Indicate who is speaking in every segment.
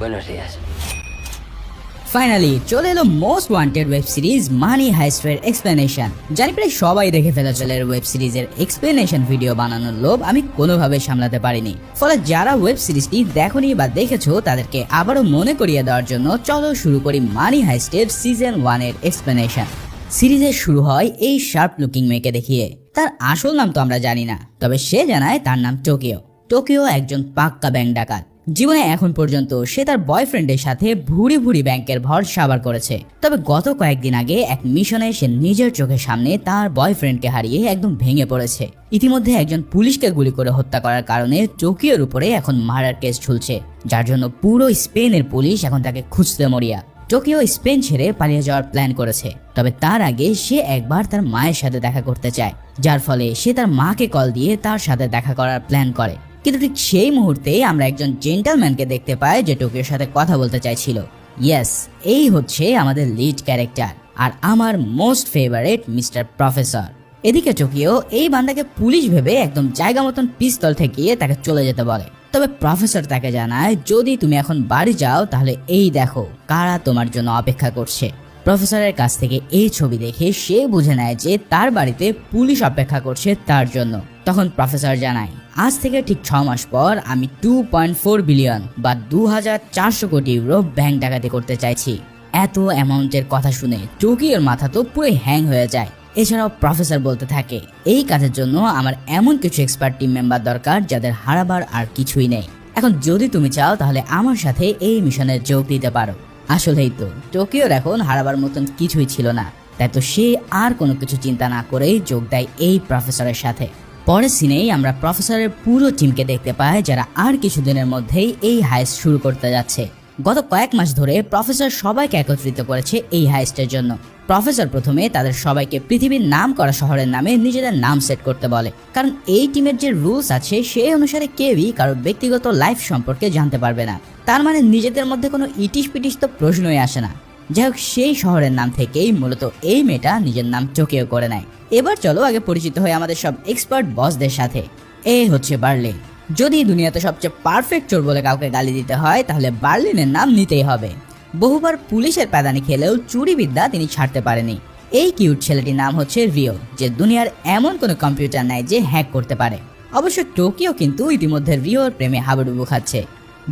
Speaker 1: Buenos días.
Speaker 2: Finally চলে এলো most wanted web series মানি হাইস্টের explanation. জানি প্রায় সবাই দেখে ফেলেছে ওয়েব সিরিজের এক্সপ্লেনেশন ভিডিও বানানোর লোভ আমি কোনোভাবে সামলাতে পারিনি। ফলে যারা ওয়েব সিরিজটি দেখোনি বা দেখেছো তাদেরকে আবারও মনে করিয়ে দেওয়ার জন্য চলো শুরু করি মানি হাইস্টের সিজন 1 এর এক্সপ্লেনেশন। সিরিজের শুরু হয় এই শার্প লুকিং মেয়েকে দেখিয়ে। তার আসল নাম তো আমরা জানি না, তবে সে জানায় তার নাম টোকিও। টোকিও একজন পাক্কা ব্যাংক ডাকাত। জীবনে এখন পর্যন্ত সে তার বয়ফ্রেন্ডের সাথে ভুরি ভুরি ব্যাংকের ভর সাবার করেছে। তবে গত কয়েকদিন আগে এক মিশনে সে নিজের চোখের সামনে তার বয়ফ্রেন্ডকে হারিয়ে একদম ভেঙে পড়েছে। ইতিমধ্যে একজন পুলিশকে গুলি করে হত্যা করার কারণে টোকিওর উপরে এখন মার্ডার কেস ঝুলছে, যার জন্য পুরো স্পেনের পুলিশ এখন তাকে খুঁজতে মরিয়া। টোকিও স্পেন ছেড়ে পালিয়ে যাওয়ার প্ল্যান করেছে, তবে তার আগে সে একবার তার মায়ের সাথে দেখা করতে চায়, যার ফলে সে তার মাকে কল দিয়ে তার সাথে দেখা করার প্ল্যান করে। কিন্তু ঠিক সেই মুহূর্তে আমরা একজন জেন্টলম্যানকে দেখতে পাই যে টোকিওর সাথে কথা বলতে চাইছিল। ইয়েস, এই হচ্ছে আমাদের লিড ক্যারেক্টার আর আমার মোস্ট ফেভারিট মিস্টার প্রফেসর। এদিকে টোকিও এই বান্দাকে পুলিশ ভেবে একদম জায়গা মতন পিস্তল ঠেকিয়ে তাকে চলে যেতে বলে। তবে প্রফেসর তাকে জানায়, যদি তুমি এখন বাড়ি যাও তাহলে এই দেখো কারা তোমার জন্য অপেক্ষা করছে। প্রফেসরের কাছ থেকে এই ছবি দেখে সে বুঝে নেয় যে তার বাড়িতে পুলিশ অপেক্ষা করছে তার জন্য। তখন প্রফেসর জানায়, আজ থেকে ঠিক 6 মাস পর আমি 2.4 বিলিয়ন বা 2400 কোটি ইউরো ব্যাংক ডাকাতি করতে চাইছি। এত অ্যামাউন্টের কথা শুনে টোকিওর মাথা তো পুরো হ্যাং হয়ে যায়। এছাড়াও প্রফেসর বলতে থাকে, এই কাজের জন্য আমার এমন কিছু এক্সপার্ট টিম মেম্বার দরকার যাদের হারাবার আর কিছুই নেই। এখন যদি তুমি চাও তাহলে আমার সাথে এই মিশনে যোগ দিতে পারো। আসলেই তো টোকিওর এখন হারাবার মতন কিছুই ছিল না, তাই তো সে আর কোনো কিছু চিন্তা না করেই যোগ দেয় এই প্রফেসরের সাথে। পরের সিনেই আমরা প্রফেসরের পুরো টিমকে দেখতে পাই, যারা আর কিছুদিনের মধ্যেই এই হাইস্ট শুরু করতে যাচ্ছে। গত কয়েক মাস ধরে প্রফেসর সবাইকে একত্রিত করেছে এই হাইস্টের জন্য। প্রফেসর প্রথমে তাদের সবাইকে পৃথিবীর নাম করা শহরের নামে নিজেদের নাম সেট করতে বলে, কারণ এই টিমের যে রুলস আছে সেই অনুসারে কেউই কারোর ব্যক্তিগত লাইফ সম্পর্কে জানতে পারবে না। তার মানে নিজেদের মধ্যে কোনো ইটিশ পিটিশ তো প্রশ্নই আসে না। যাই হোক, সেই শহরের নাম থেকেই মূলত এই মেয়েটা নিজের নাম টোকিও করে নেয়। এবার চলো আগে পরিচিত হয়ে আমাদের সব এক্সপার্ট বসদের সাথে। এ হচ্ছে বার্লিন। যদি দুনিয়াতে সবচেয়ে পারফেক্ট চোর বলে কাউকে গালি দিতে হয় তাহলে বার্লিনের নাম নিতেই হবে। বহুবার পুলিশের প্যাদানি খেলেও চুরি বিদ্যা তিনি ছাড়তে পারেনি। এই কিউট ছেলেটির নাম হচ্ছে রিও, যে দুনিয়ার এমন কোনো কম্পিউটার নাই যে হ্যাক করতে পারে। অবশ্য টোকিও কিন্তু ইতিমধ্যে রিওর প্রেমে হাবুডুবু খাচ্ছে।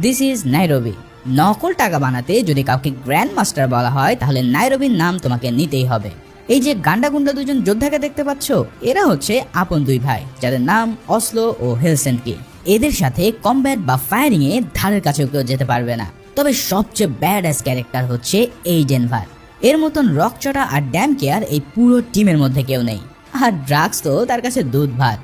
Speaker 2: This is Nairobi. নকল টাকা বানাতে যদি কাউকে গ্র্যান্ড মাস্টার বলা হয় তাহলে নাইরোবির নাম তোমাকে নিতেই হবে। এই যে গান্ডা দুজন যোদ্ধাকে দেখতে পাচ্ছ, এরা হচ্ছে আপন দুই ভাই, যাদের নাম অসলো ও হেলসিঙ্কি। এদের সাথে কমব্যাট বা ফায়ারিং এ ধারের কাছেও কেউ যেতে পারবে না। তবে সবচেয়ে ব্যাড অ্যাস ক্যারেক্টার হচ্ছে এই ডেনভার। এর মতন রকচটা আর ড্যাম কেয়ার এই পুরো টিমের মধ্যে কেউ নেই। আর ড্রাগস তো তার কাছে দুধ ভাত।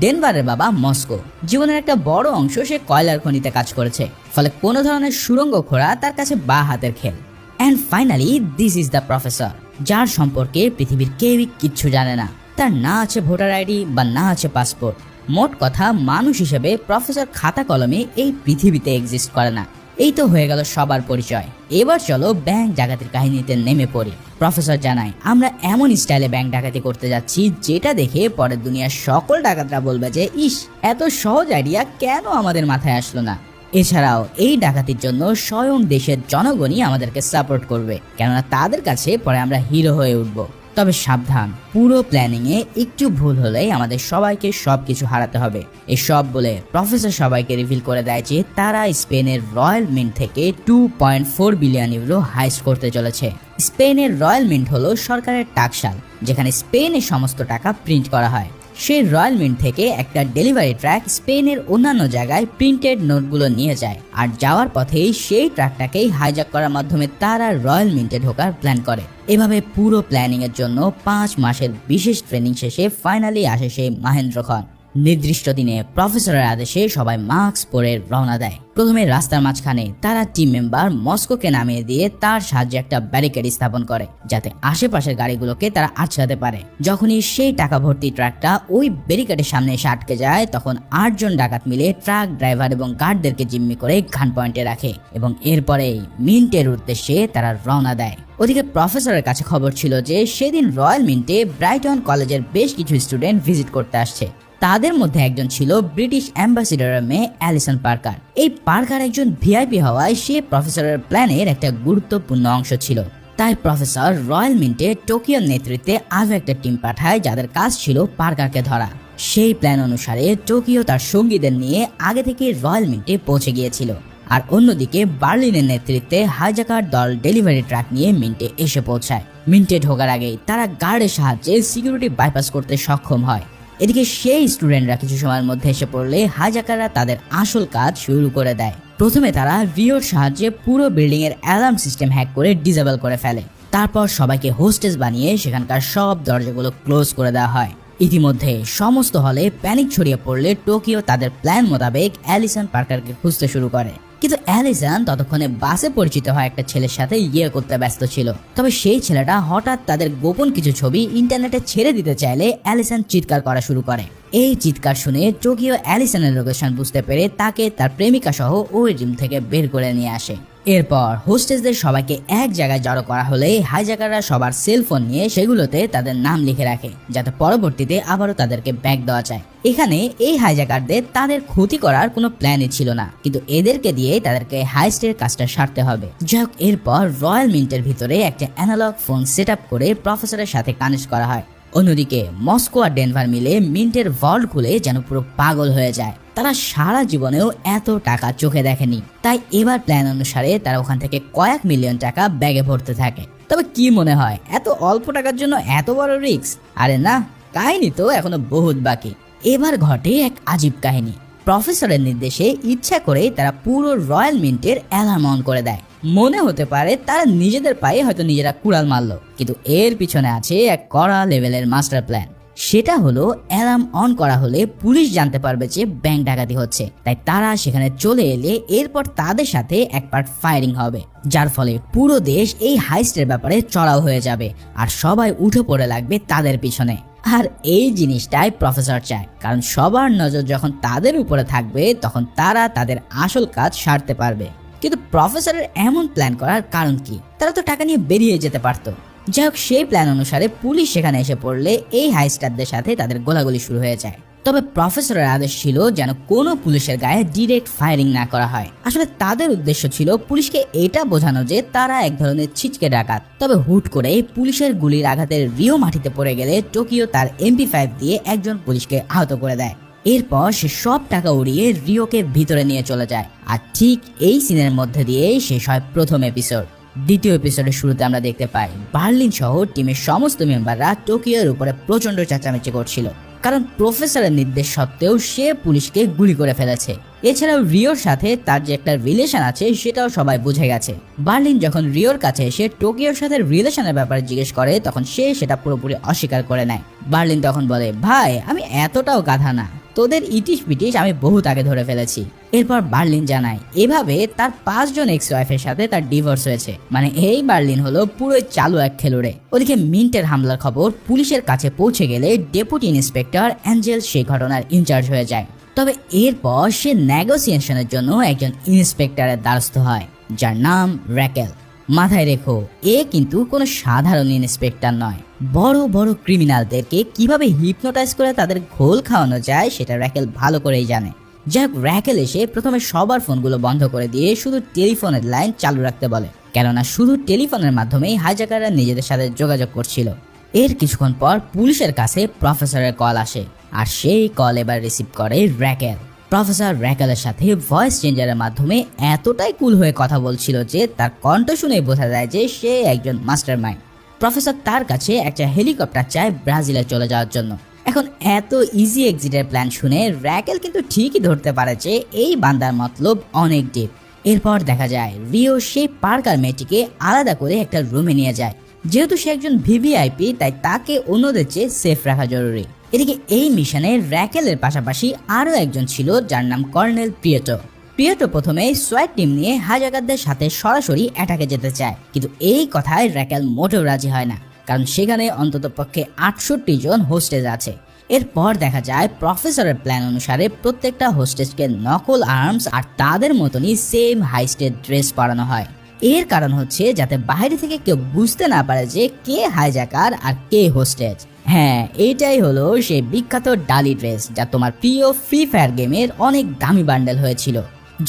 Speaker 2: ডেনভারের বাবা মস্কো। জীবনের একটা বড় অংশ সে কয়লার খনিতে কাজ করেছে, ফলে কোনো ধরনের সুড়ঙ্গ খোঁড়া তার কাছে বা হাতের খেল। And finally this is the professor, যার সম্পর্কে পৃথিবীর কেউই কিচ্ছু জানে না। তার না আছে ভোটার আইডি বা না আছে পাসপোর্ট। মোট কথা, মানুষ হিসেবে প্রফেসর খাতা কলমে এই পৃথিবীতে এক্সিস্ট করে না। এই তো হয়ে গেল সবার পরিচয়। এবার চলো ব্যাংক ডাকাতির কাহিনীতে নেমে পড়ি। প্রফেসর জানায়, আমরা এমন স্টাইলে ব্যাংক ডাকাতি করতে যাচ্ছি যেটা দেখে পরের দুনিয়ার সকল ডাকাতরা বলবে যে ইস, এত সহজ আইডিয়া কেন আমাদের মাথায় আসলো না। এছাড়াও এই ডাকাতির জন্য স্বয়ং দেশের জনগণই আমাদেরকে সাপোর্ট করবে, কেননা তাদের কাছে পরে আমরা হিরো হয়ে উঠব। তবে সাবধান, পুরো প্ল্যানিং এ একটু ভুল হলেই আমাদের সবাইকে সবকিছু হারাতে হবে। এসব বলে প্রফেসর সবাইকে রিভিল করে দেয় যে তারা স্পেনের রয়্যাল মিন্ট থেকে 2.4 বিলিয়ন ইউরো হাইস্ট করতে চলেছে। স্পেনের রয়্যাল মিন্ট হলো সরকারের টাকশাল, যেখানে স্পেনের সমস্ত টাকা প্রিন্ট করা হয়। সেই রয়্যাল মিন্ট থেকে একটা ডেলিভারি ট্রাক স্পেনের অন্যান্য জায়গায় প্রিন্টেড নোটগুলো নিয়ে যায়, আর যাওয়ার পথেই সেই ট্রাকটাকেই হাইজ্যাক করার মাধ্যমে তারা রয়্যাল মিন্টে ঢোকার প্ল্যান করে। এভাবে পুরো প্ল্যানিং এর জন্য 5 মাসের বিশেষ ট্রেনিং শেষে ফাইনালি আসে সেই মহেন্দ্র খন। নির্দিষ্ট দিনে প্রফেসরের আদেশে সবাই মাস্ক পরে রওনা দেয়। প্রথমে রাস্তার মাঝখানে তারা টিম মেম্বার মস্কোকে নামিয়ে দিয়ে তার সাহায্যে একটা ব্যারিকেড স্থাপন করে, যাতে আশেপাশের গাড়িগুলোকে তারা আটকাতে পারে। যখনই সেই টাকা ভর্তি ট্রাকটা ওই ব্যারিকেডের সামনে এসে আটকে যায়, তখন 8 জন ডাকাত মিলে ট্রাক ড্রাইভার এবং গার্ডদেরকে জিম্মি করে গান পয়েন্টে রাখে এবং এরপরেই মিন্টের উদ্দেশ্যে তারা রওনা দেয়। ওদিকে প্রফেসরের কাছে খবর ছিল যে সেদিন রয়্যাল মিন্টে ব্রাইটন কলেজের বেশ কিছু স্টুডেন্ট ভিজিট করতে আসছে। তাদের মধ্যে একজন ছিল ব্রিটিশ অ্যাম্বাসিডরের মেয়ে অ্যালিসন পার্কার। এই পার্কার একজন ভিআইপি হওয়ায় সে প্রফেসরের প্ল্যানের একটা গুরুত্বপূর্ণ অংশ ছিল। তাই প্রফেসর রয়্যাল মিন্টে টোকিওর নেতৃত্বে আরও একটা টিম পাঠায় যাদের কাজ ছিল পার্কারকে ধরা। সেই প্ল্যান অনুসারে টোকিও তার সঙ্গীদের নিয়ে আগে থেকে রয়্যাল মিন্টে পৌঁছে গিয়েছিল, আর অন্যদিকে বার্লিনের নেতৃত্বে হাইজাকার দল ডেলিভারি ট্রাক নিয়ে মিন্টে এসে পৌঁছায়। মিন্টে ঢোকার আগেই তারা গার্ডের সাহায্যে সিকিউরিটি বাইপাস করতে সক্ষম হয়। এদিকে সেই স্টুডেন্টরা কিছু সময়ের মধ্যে এসে পড়লে হাইজাকাররা তাদের আসল কাজ শুরু করে দেয়। প্রথমে তারা রিওর সাহায্যে পুরো বিল্ডিং এর অ্যালার্ম সিস্টেম হ্যাক করে ডিসেবল করে ফেলে। তারপর সবাইকে হোস্টেজ বানিয়ে সেখানকার সব দরজাগুলো ক্লোজ করে দেওয়া হয়। ইতিমধ্যে সমস্ত হলে প্যানিক ছড়িয়ে পড়লে টোকিও তাদের প্ল্যান মোতাবেক অ্যালিসন পার্কারকে খুঁজতে শুরু করে। কিন্তু অ্যালিসন ততক্ষণে বাসে পরিচিত হয় একটা ছেলের সাথে করতে ব্যস্ত ছিল। তবে সেই ছেলেটা হঠাৎ তাদের গোপন কিছু ছবি ইন্টারনেটে ছেড়ে দিতে চাইলে অ্যালিসন চিৎকার করা শুরু করে। এই চিৎকার শুনে টোকিও অ্যালিসনের লোকেশন বুঝতে পেরে তাকে তার প্রেমিকা সহ ওই রুম থেকে বের করে নিয়ে আসে। এরপর হোস্টেসদের সবাইকে এক জায়গায় জড়ো করা হলে হাইজাকাররা সবার সেলফোন নিয়ে সেগুলোতে তাদের নাম লিখে রাখে, যাতে পরবর্তীতে আবারও তাদেরকে ব্যাক দেওয়া যায়। এখানে এই হাইজাকারদের তাদের ক্ষতি করার কোনো প্ল্যানই ছিল না, কিন্তু এদেরকে দিয়ে তাদেরকে হাইস্টের কাজটা সারতে হবে। যাই হোক, এরপর রয়্যাল মিন্টের ভিতরে একটা অ্যানালগ ফোন সেট আপ করে প্রফেসরের সাথে কানেক্ট করা হয়। অন্যদিকে মস্কো আর ডেনভার মিলে মিন্টের ভল্ট খুলে যেন পুরো পাগল হয়ে যায়। তারা সারা জীবনেও এত টাকা চোখে দেখেনি, তাই এবার প্ল্যান অনুসারে তারা ওখান থেকে কয়েক মিলিয়ন টাকা ব্যাগে ভরতে থাকে। তবে কি মনে হয় এত অল্প টাকার জন্য এত বড় রিস্ক? আরে না, কাহিনী তো এখনো বহুত বাকি। এবার ঘটে এক আজীব কাহিনী। প্রফেসরের নির্দেশে ইচ্ছা করে তারা পুরো রয়্যাল মিন্টের অ্যালার্ম অন করে দেয়। মনে হতে পারে তারা নিজেদের পায়ে হয়তো নিজেরা কুড়াল মারলো, কিন্তু এর পিছনে আছে এক কড়া লেভেলের মাস্টার প্ল্যান। সেটা হলো অ্যালার্ম অন করা হলে পুলিশ জানতে পারবে যে ব্যাংক ডাকাতি হচ্ছে, তাই তারা সেখানে চলে এলে এরপর তাদের সাথে এক পার্ট ফায়ারিং হবে, যার ফলে পুরো দেশ এই হাইস্টের ব্যাপারে চড়াও হয়ে যাবে আর সবাই উঠে পড়ে লাগবে তাদের পিছনে। আর এই জিনিসটাই প্রফেসর চায়, কারণ সবার নজর যখন তাদের উপরে থাকবে তখন তারা তাদের আসল কাজ সারতে পারবে। কিন্তু প্রফেসরের এমন প্ল্যান করার কারণ কি? তারা তো টাকা নিয়ে বেরিয়ে যেতে পারতো। যাই হোক, সেই প্ল্যান অনুসারে পুলিশ সেখানে এসে পড়লে এই হাইস্টারদের সাথে তাদের গোলাগুলি শুরু হয়ে যায়। তবে প্রফেসরের আদেশ ছিল যেন কোনো পুলিশের গায়ে ডিরেক্ট ফায়ারিং না করা হয়। আসলে তাদের উদ্দেশ্য ছিল পুলিশকে এটা বোঝানো যে তারা এক ধরনের ছিচকে ডাকাত। তবে হুট করে পুলিশের গুলির আঘাতে রিও মাটিতে পড়ে গেলে টোকিও তার MP5 দিয়ে একজন পুলিশকে আহত করে দেয়। এরপর সে সব টাকা উড়িয়ে রিওকে ভিতরে নিয়ে চলে যায়। আর ঠিক এই সিনের মধ্যে দিয়ে শেষ হয় প্রথম এপিসোড। দ্বিতীয় এপিসোডের শুরুতে আমরা দেখতে পাই বার্লিন সহ টিমের সমস্ত মেম্বাররা টোকিওর উপরে প্রচন্ড চেঁচামেচি করছিল, কারণ প্রফেসরের নির্দেশ সত্ত্বেও সে পুলিশকে গুলি করে ফেলেছে। এছাড়াও রিওর সাথে তার যে একটা রিলেশন আছে সেটাও সবাই বুঝে গেছে। বার্লিন যখন রিওর কাছে এসে টোকিওর সাথে রিলেশনের ব্যাপারে জিজ্ঞেস করে তখন সে সেটা পুরোপুরি অস্বীকার করে নেয়। বার্লিন তখন বলে, ভাই আমি এতটাও গাধা না, তোদের ইটিশ পিটিশ আমি বহুত আগে ধরে ফেলেছি। এরপর বার্লিন জানায় এভাবে তার 5 জন এক্স ওয়াইফের সাথে তার ডিভোর্স হয়েছে। মানে এই বার্লিন হলো পুরোই চালু এক খেলোড়ে। ওদিকে মিন্টের হামলার খবর পুলিশের কাছে পৌঁছে গেলে ডেপুটি ইন্সপেক্টর অ্যাঞ্জেল সেই ঘটনার ইনচার্জ হয়ে যায়। তবে এরপর সে নেগোসিয়েশনের জন্য একজন ইন্সপেক্টরের দ্বারস্থ হয়, যার নাম র্যাকেল। মাথায় রেখো, এ কিন্তু কোনো সাধারণ ইন্সপেক্টর নয়। বড় বড় ক্রিমিনালদেরকে কিভাবে হিপনোটাইজ করে তাদের ঘোল খাওয়ানো যায় সেটা র্যাকেল ভালো করেই জানে। যাই হোক, র্যাকেল এসে প্রথমে সবার ফোনগুলো বন্ধ করে দিয়ে শুধু টেলিফোনের লাইন চালু রাখতে বলে, কেননা শুধু টেলিফোনের মাধ্যমেই হাইজাকাররা নিজেদের সাথে যোগাযোগ করছিল। এর কিছুক্ষণ পর পুলিশের কাছে প্রফেসরের কল আসে, আর সেই কল এবার রিসিভ করে র্যাকেল। প্রফেসর র্যাকেলের সাথে ভয়েস চেঞ্জারের মাধ্যমে এতটাই কুল হয়ে কথা বলছিল যে তার কণ্ঠ শুনেই বোঝা যায় যে সে একজন মাস্টার মাইন্ড। প্রফেসর তার কাছে একটা হেলিকপ্টার চায় ব্রাজিলে চলে যাওয়ার জন্য। এখন এত ইজি এক্সিটের প্ল্যান শুনে র্যাকেল কিন্তু ঠিকই ধরতে পারে যে এই বান্দার মতলব অনেক ডিপ। এরপর দেখা যায় রিও সেই পার্কার মেয়েটিকে আলাদা করে একটা রুমে নিয়ে যায়। যেহেতু সে একজন ভিভিআইপি, তাই তাকে অন্যদের চেয়ে সেফ রাখা জরুরি। এদিকে এই মিশনে র্যাকেলের পাশাপাশি আরও একজন ছিল যার নাম কর্নেল প্রিয়েটো। প্রিয়েটো প্রথমে সোয়াট টিম নিয়ে হাইজাকারদের সাথে সরাসরি অ্যাটাকে যেতে চায়, কিন্তু এই কথায় র্যাকেল মোটেও রাজি হয় না, কারণ সেখানে অন্তত পক্ষে 68 জন হোস্টেজ আছে। এরপর দেখা যায় প্রফেসরের প্ল্যান অনুসারে প্রত্যেকটা হোস্টেজকে নকল আর্মস আর তাদের মতনই সেম হাইস্টের ড্রেস পরানো হয়। এর কারণ হচ্ছে যাতে বাইরে থেকে কেউ বুঝতে না পারে যে কে হাইজ্যাকার আর কে হোস্টেজ। হ্যাঁ, এটাই হলো সেই বিখ্যাত ডালি ড্রেস যা তোমার প্রিয় ফ্রি ফায়ার গেমের অনেক দামি বান্ডেল হয়েছিল।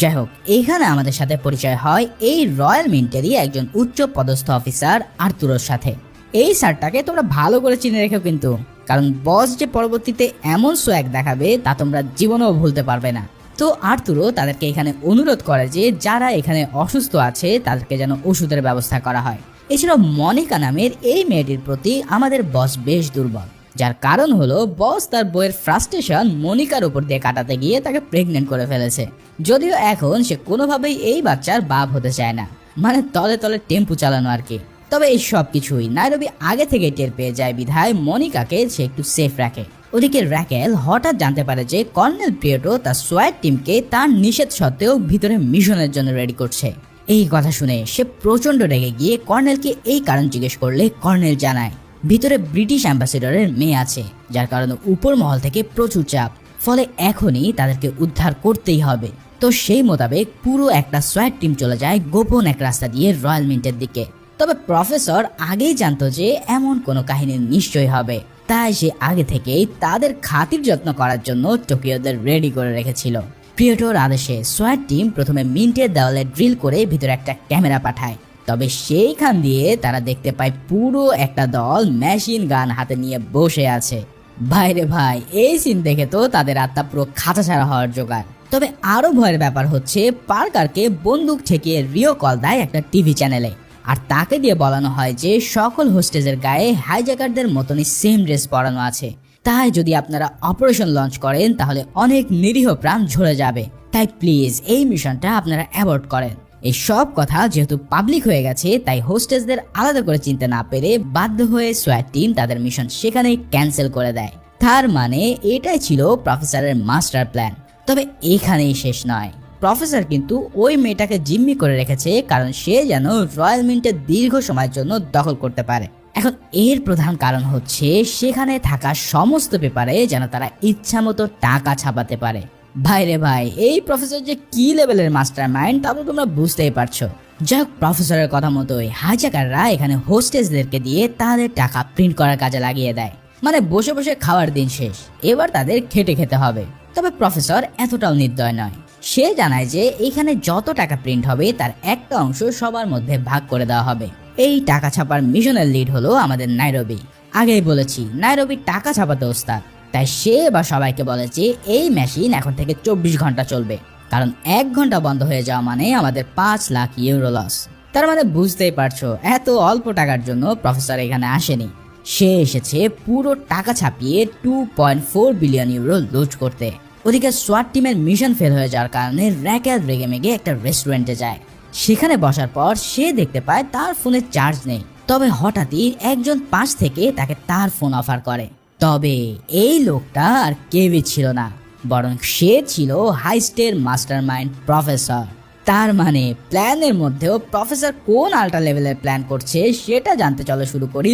Speaker 2: যাই হোক, এখানে আমাদের সাথে পরিচয় হয় এই রয়্যাল মিন্টেরই একজন উচ্চ পদস্থ অফিসার আর্তুরোর সাথে। এই স্যারটাকে তোমরা ভালো করে চিনে রেখো কিন্তু, কারণ বস যে পরবর্তীতে এমন সোয়াগ দেখাবে তা তোমরা জীবনেও ভুলতে পারবে না। তো আর্তুরো তাদেরকে এখানে অনুরোধ করে যে যারা এখানে অসুস্থ আছে তাদেরকে যেন ওষুধের ব্যবস্থা করা হয়। এছাড়াও মনিকা নামের এই মেয়েটির প্রতি আমাদের বস বেশ দুর্বল, যার কারণ হলো বস তার বইয়ের ফ্রাস্ট্রেশন মনিকার উপর দিয়ে কাটাতে গিয়ে তাকে প্রেগনেন্ট করে ফেলেছে। যদিও এখন সে কোনোভাবেই এই বাচ্চার বাপ হতে চায় না, মানে তলে তলে টেম্পু চালানো আর কি। তবে এই সব কিছুই নাইরোবি আগে থেকে টের পেয়ে যায় বিধায় মনিকাকে সে একটু সেফ রাখে। ওদিকে র্যাকেল হঠাৎ জানতে পারে যে কর্নেল প্রিয়েটো তার সোয়াট টিমকে তার নিষেধ সত্ত্বেও ভিতরে মিশনের জন্য রেডি করছে। এই কথা শুনে সে প্রচন্ড রেগে গিয়ে কর্নেলকে এই কারণ জিজ্ঞেস করলে কর্নেল জানায় ভিতরে ব্রিটিশ অ্যাম্বাসেডরের মেয়ে আছে, যার কারণে উপর মহল থেকে প্রচুর চাপ, ফলে এখনই তাদেরকে উদ্ধার করতেই হবে। তো সেই মোতাবেক পুরো একটা সোয়াট টিম চলে যায় গোপন এক রাস্তা দিয়ে রয়্যাল মিন্টের দিকে। তবে প্রফেসর আগেই জানতো যে এমন কোনো কাহিনী নিশ্চয়ই হবে, তাই সে আগে থেকেই তাদের খাতির যত্ন করার জন্য টোকিওদের রেডি করে রেখেছিল। প্রিয়েটোর আদেশে সোয়াট টিম প্রথমে মিন্টের দেওয়ালে ড্রিল করে ভিতরে একটা ক্যামেরা পাঠায়। তবে সেইখান দিয়ে তারা দেখতে পায় পুরো একটা দল মেশিন গান হাতে নিয়ে বসে আছে। ভাইরে ভাই, এই সিন দেখে তো তাদের আত্মা পুরো খাঁচা ছাড়া হওয়ার জোগাড়। তবে আরো ভয়ের ব্যাপার হচ্ছে পার্কারকে বন্দুক ঠেকিয়ে রিও কল দেয় একটা টিভি চ্যানেলে, আর তাকে দিয়ে বলানো হয় যে সকল হোস্টেজের গায়ে হাইজ্যাকারদের মতনই সেম ড্রেস পরানো আছে, তাই যদি আপনারা অপারেশন লঞ্চ করেন তাহলে অনেক নিরীহ প্রাণ ঝরে যাবে, তাই প্লিজ এই মিশনটা আপনারা অ্যাভয়েড করেন। এই সব কথা যেহেতু পাবলিক হয়ে গেছে তাই হোস্টেজদের আলাদা করে চিনতে না পেরে বাধ্য হয়ে সোয়াট টিম তাদের মিশন সেখানেই ক্যান্সেল করে দেয়। তার মানে এটাই ছিল প্রফেসরের মাস্টার প্ল্যান। তবে এখানেই শেষ নয়, প্রফেসর কিন্তু ওই মেয়েটাকে জিম্মি করে রেখেছে কারণ সে যেন রয়্যাল মিন্টের দীর্ঘ সময়ের জন্য দখল করতে পারে। এখন এর প্রধান কারণ হচ্ছে সেখানে থাকা সমস্ত পেপারে যেন তারা ইচ্ছা মতো টাকা ছাপাতে পারে। ভাইরে ভাই, এই প্রফেসর যে কি লেভেলের মাস্টার মাইন্ড তা তো তোমরা বুঝতেই পারছো। যাই হোক, প্রফেসরের কথা মতোই হাইজ্যাকাররা এখানে হোস্টেজদেরকে দিয়ে তাদের টাকা প্রিন্ট করার কাজে লাগিয়ে দেয়। মানে বসে বসে খাওয়ার দিন শেষ, এবার তাদের খেটে খেতে হবে। তবে প্রফেসর এতটাও নির্দয় নয়, সে জানায় যে এখানে যত টাকা প্রিন্ট হবে তার একটা অংশ সবার মধ্যে ভাগ করে দেওয়া হবে। এই টাকা ছাপার মিশনের লিড হলো আমাদের নাইরোবি। আগেই বলেছি নাইরোবি টাকা ছাপাতে ওস্তাদ, তাই সে বা সবাইকে বলে যে এই মেশিন এখন থেকে 24 ঘন্টা চলবে, কারণ 1 ঘন্টা বন্ধ হয়ে যাওয়া মানে আমাদের 5 লাখ ইউরো লস। তার মানে বুঝতেই পারছো এত অল্প টাকার জন্য প্রফেসর এখানে আসেনি, সে এসেছে পুরো টাকা ছাপিয়ে 2.4 বিলিয়ন ইউরো লুট করতে। ওদিকে সোয়াট টিমের মিশন ফেল হয়ে যাওয়ার কারণে র্যাকেল রেগে মেগে একটা রেস্টুরেন্টে যায়। সেখানে বসার পর সে দেখতে পায় তার ফোনে চার্জ নেই। তবে হঠাৎই একজন পাশ থেকে তাকে তার ফোন অফার করে। তবে এই লোকটা আর কেউই ছিল না, বরং সে ছিল হাইস্টের মাস্টারমাইন্ড প্রফেসর। তার মানে প্ল্যানের মধ্যেও প্রফেসর কোন আল্ট্রা লেভেলের প্ল্যান করছে সেটা জানতে চলো শুরু করি।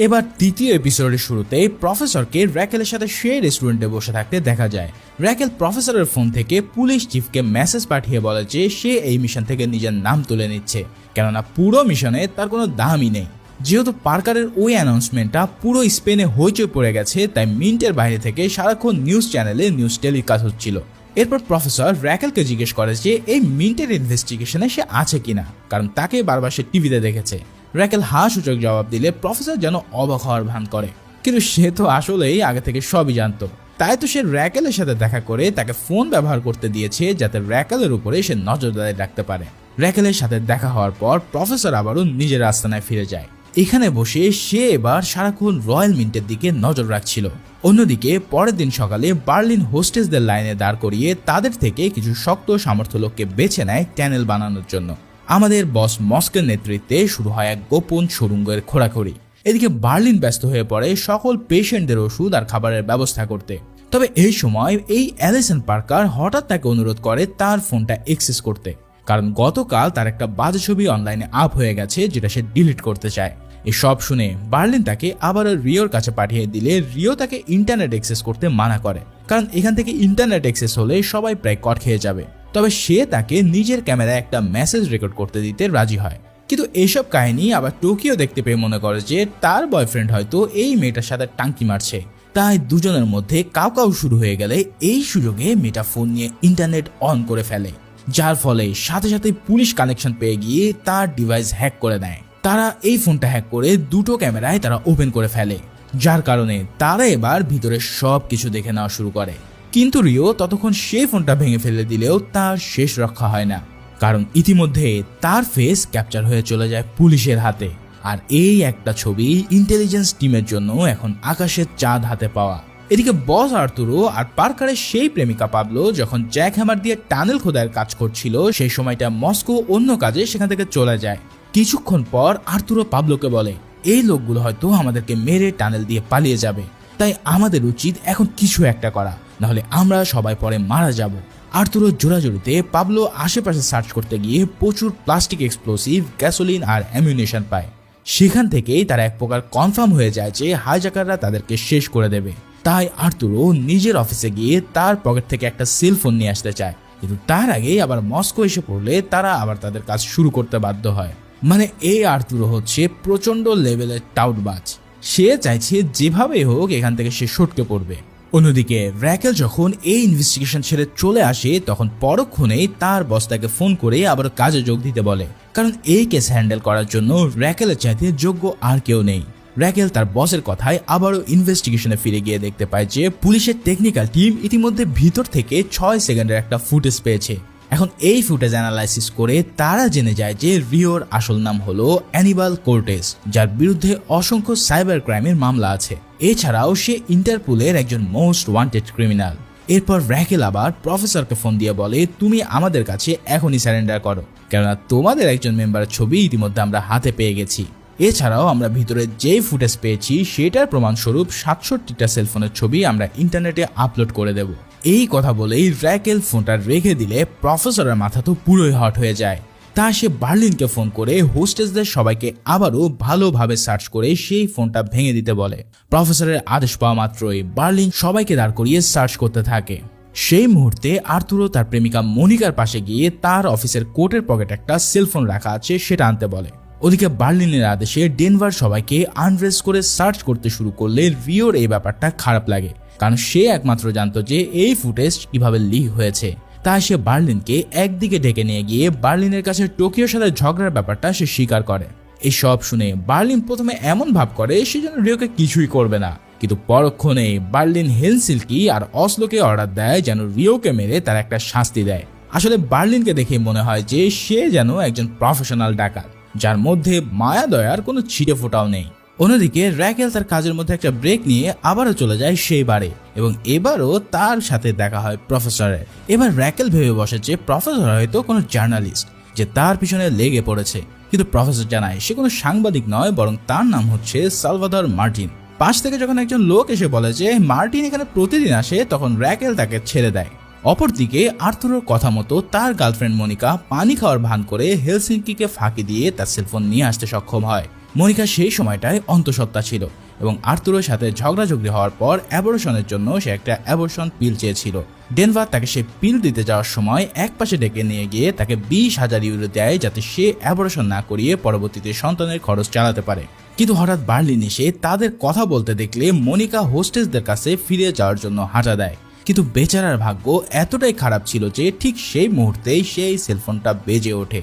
Speaker 1: এবার তৃতীয় এপিসোডের শুরুতে প্রফেসরকে র্যাকেলের সাথে সেই রেস্টুরেন্টে বসে থাকতে দেখা যায়। র্যাকেল প্রফেসরের ফোন থেকে পুলিশ চিফকে মেসেজ পাঠিয়ে বলে যে সে এই মিশন থেকে নিজের নাম তুলে নিচ্ছে, কেননা পুরো মিশনে তার কোনো দামই নেই। যেহেতু পার্কারের ওই অ্যানাউন্সমেন্টটা পুরো স্পেনে হইচই পড়ে গেছে, তাই মিন্টের বাইরে থেকে সারাক্ষণ নিউজ চ্যানেলে নিউজ টেলিকাস্ট হচ্ছিল। এরপর প্রফেসর র্যাকেলকে জিজ্ঞেস করে যে এই মিন্টের ইনভেস্টিগেশনে সে আছে কিনা, কারণ তাকে বারবার সে টিভিতে দেখেছে। র্যাকেল সূচক জবাব দিলে প্রফেসর যেন অবাক হওয়ার ভান করে, কিন্তু সে তো আসলেই আগে থেকে সবই জানতো। তাই তো সে র্যাকেলের সাথে দেখা করে তাকে ফোন ব্যবহার করতে দিয়েছে যাতে র্যাকেলের উপরে সে নজরদারি রাখতে পারে। র্যাকেলের সাথে দেখা হওয়ার পর প্রফেসর আবারও নিজের আস্তানায় ফিরে যায়। এখানে বসে সে এবার সারাক্ষণ রয়্যাল মিন্টের দিকে নজর রাখছিল। অন্যদিকে পরের দিন সকালে বার্লিন হোস্টেসদের লাইনে দাঁড় করিয়ে তাদের থেকে কিছু শক্ত সামর্থ্য লোককে বেছে নেয় ট্যানেল বানানোর জন্য। আমাদের বস মস্কের নেতৃত্বে শুরু হয় এক গোপন সুড়ঙ্গের খোঁড়াখড়ি। এদিকে বার্লিন ব্যস্ত হয়ে পড়ে সকল পেশেন্টদের ওষুধ আর খাবারের ব্যবস্থা করতে। তবে এই সময় এই অ্যালিসন পার্কার হঠাৎ তাকে অনুরোধ করে তার ফোনটা অ্যাক্সেস করতে, কারণ গতকাল তার একটা বাজে ছবি অনলাইনে আপ হয়ে গেছে যেটা সে ডিলিট করতে চায়। এসব শুনে বার্লিন তাকে আবারও রিওর কাছে পাঠিয়ে দিলে রিও তাকে ইন্টারনেট অ্যাক্সেস করতে মানা করে, কারণ এখান থেকে ইন্টারনেট অ্যাক্সেস হলে সবাই প্রায় কট খেয়ে যাবে। তবে সে তাকে নিজের ক্যামেরায় একটা মেসেজ রেকর্ড করতে দিতে রাজি হয়। কিন্তু এইসব কাহিনী আবার টোকিও দেখতে পেয়ে মনে করে যে তার বয়ফ্রেন্ড হয়তো এই মেয়েটার সাথে টাঙ্কি মারছে, তাই দুজনের মধ্যে কাউ শুরু হয়ে গেলে এই সুযোগে মেয়েটা ফোন নিয়ে ইন্টারনেট অন করে ফেলে, যার ফলে সাথে সাথে পুলিশ কানেকশন পেয়ে গিয়ে তার ডিভাইস হ্যাক করে নেয়। তারা এই ফোনটা হ্যাক করে দুটো ক্যামেরায় তারা ওপেন করে ফেলে, যার কারণে তারা এবার ভিতরে সব কিছু দেখে নেওয়া শুরু করে। কিন্তু রিও ততক্ষণ সেই ফোনটা ভেঙে ফেলে দিলেও তার শেষ রক্ষা হয় না, কারণ ইতিমধ্যে তার ফেস ক্যাপচার হয়ে চলে যায় পুলিশের হাতে। আর এই একটা ছবি ইন্টেলিজেন্স টিমের জন্য এখন আকাশের চাঁদ হাতে পাওয়া। এদিকে বস আর্তুরো আর পার্কারের সেই প্রেমিকা পাবলো যখন জ্যাক হ্যামার দিয়ে টানেল খোদার কাজ করছিল, সেই সময়টা মস্কো অন্য কাজে সেখান থেকে চলে যায়। কিছুক্ষণ পর আর্তুরো পাবলোকে বলে, এই লোকগুলো হয়তো আমাদেরকে মেরে টানেল দিয়ে পালিয়ে যাবে, তাই আমাদের উচিত এখন কিছু একটা করা, নাহলে আমরা সবাই পরে মারা যাব। আর্তুরো জোরাজোরিতে পাবলো আশেপাশে সার্চ করতে গিয়ে প্রচুর প্লাস্টিক এক্সপ্লোসিভ, গ্যাসোলিন আর অ্যামিউনিশন পায়। সেখান থেকেই তারা এক প্রকার কনফার্ম হয়ে যায় যে হাইজ্যাকাররা তাদেরকে শেষ করে দেবে। তাই আর্তুরো নিজের অফিসে গিয়ে তার পকেট থেকে একটা সেল ফোন নিয়ে আসতে চায়, কিন্তু তার আগেই আবার মস্কো এসে পড়লে তারা আবার তাদের কাজ শুরু করতে বাধ্য হয়। মানে এই আর্তুরো হচ্ছে প্রচন্ড লেভেলের টাউটবাজ, সে চাইছে যেভাবে হোক এখান থেকে সে সটকে পড়বে। অন্যদিকে র্যাকেল যখন এই ইনভেস্টিগেশন ছেড়ে চলে আসে তখন পরক্ষণেই তার বস তাকে ফোন করে আবার কাজে যোগ দিতে বলে, কারণ এই কেস হ্যান্ডেল করার জন্য র্যাকেলের চাইতে যোগ্য আর কেউ নেই। র্যাকেল তার বসের কথায় আবারও ইনভেস্টিগেশনে ফিরে গিয়ে দেখতে পায় যে পুলিশের টেকনিক্যাল টিম ইতিমধ্যে ভিতর থেকে 6 সেকেন্ডের একটা ফুটেজ পেয়েছে। এখন এই ফুটেজ অ্যানালাইসিস করে তারা জেনে যায় যে রিওর আসল নাম হলো অ্যানিবাল কোর্টেস, যার বিরুদ্ধে অসংখ্য সাইবার ক্রাইমের মামলা আছে। এছাড়াও সে ইন্টারপোলের একজন মোস্ট ওয়ান্টেড ক্রিমিনাল। এরপর র্যাকেল আবার প্রফেসরকে ফোন দিয়ে বলে, তুমি আমাদের কাছে এখনই সারেন্ডার করো, কেননা তোমাদের একজন মেম্বারের ছবি ইতিমধ্যে আমরা হাতে পেয়ে গেছি। এছাড়াও আমরা ভিতরে যেই ফুটেজ পেয়েছি সেটার প্রমাণস্বরূপ 67টা সেলফোনের ছবি আমরা ইন্টারনেটে আপলোড করে দেব। এই কথা বলেই র্যাকেল ফোনটা রেখে দিলে প্রফেসরের মাথা তো পুরোই হট হয়ে যায়। তা সে বার্লিনকে ফোন করে হোস্টেসদের সবাইকে আবারও ভালোভাবে সার্চ করে সেই ফোনটা ভেঙে দিতে বলে। প্রফেসরের আদেশ পাওয়া মাত্রই বার্লিন সবাইকে দাঁড় করিয়ে সার্চ করতে থাকে। সেই মুহূর্তে আর্তুরো তার প্রেমিকা মনিকার পাশে গিয়ে তার অফিসের কোটের পকেটে একটা সেলফোন রাখা আছে সেটা আনতে বলে। ওদিকে বার্লিনের আদেশে ডেনভার সবাইকে আনরেস্ট করে সার্চ করতে শুরু করলে রিওর এই ব্যাপারটা খারাপ লাগে, কারণ সে একমাত্র জানতো যে এই ফুটেজ কিভাবে লিক হয়েছে। তাই সে বার্লিনকে একদিকে ডেকে নিয়ে গিয়ে বার্লিনের কাছে টোকিওর সাথে ঝগড়ার ব্যাপারটা সে স্বীকার করে। এই সব শুনে বার্লিন প্রথমে এমন ভাব করে সে যেন রিওকে কিছুই করবে না, কিন্তু পরক্ষণে বার্লিন হেলসিঙ্কি আর অসলোকে অর্ডার দেয় যেন রিওকে মেরে তার একটা শাস্তি দেয়। আসলে বার্লিনকে দেখে মনে হয় যে সে যেন একজন প্রফেশনাল ডাকাত, যার মধ্যে মায়া দয়ার কোনো ছিটে ফোটাও নেই। অন্যদিকে র্যাকেল তার কাজের মধ্যে একটা ব্রেক নিয়ে আবারও চলে যায় সেই বারে, এবং এবারও তার সাথে দেখা হয় প্রফেসরের। এবার র্যাকেল ভেবে বসে যে প্রফেসর হয়তো কোনো জার্নালিস্ট যে তার পিছনে লেগে পড়েছে, কিন্তু প্রফেসর জানায় সে কোনো সাংবাদিক নয়, বরং তার নাম হচ্ছে সালভাদর মার্টিন। পাশ থেকে যখন একজন লোক এসে বলে যে মার্টিন এখানে প্রতিদিন আসে, তখন র্যাকেল তাকে ছেড়ে দেয়। অপরদিকে আর্তুরোর কথা মতো তার গার্লফ্রেন্ড মনিকা পানি খাওয়ার ভান করে হেলসিঙ্কিকে ফাঁকি দিয়ে তার সেলফোন নিয়ে আসতে সক্ষম হয়। মনিকা সেই সময়টায় অন্তঃসত্ত্বা ছিল এবং আর্তুরোর সাথে ঝগড়াঝগড়ি হওয়ার পর অ্যাবর্শনের জন্য সে একটা অ্যাবর্শন পিল চেয়েছিল। ডেনভার তাকে সে পিল দিতে যাওয়ার সময় এক পাশে ডেকে নিয়ে গিয়ে তাকে 20,000 ইউরো দেয় যাতে সে অ্যাবর্শন না করিয়ে পরবর্তীতে সন্তানের খরচ চালাতে পারে। কিন্তু হঠাৎ বার্লিন এসে তাদের কথা বলতে দেখলে মনিকা হোস্টেসদের কাছে ফিরে যাওয়ার জন্য হাঁটা দেয়, কিন্তু বেচারার ভাগ্য এতটাই খারাপ ছিল যে ঠিক সেই মুহূর্তেই সেই সেলফোনটা বেজে ওঠে,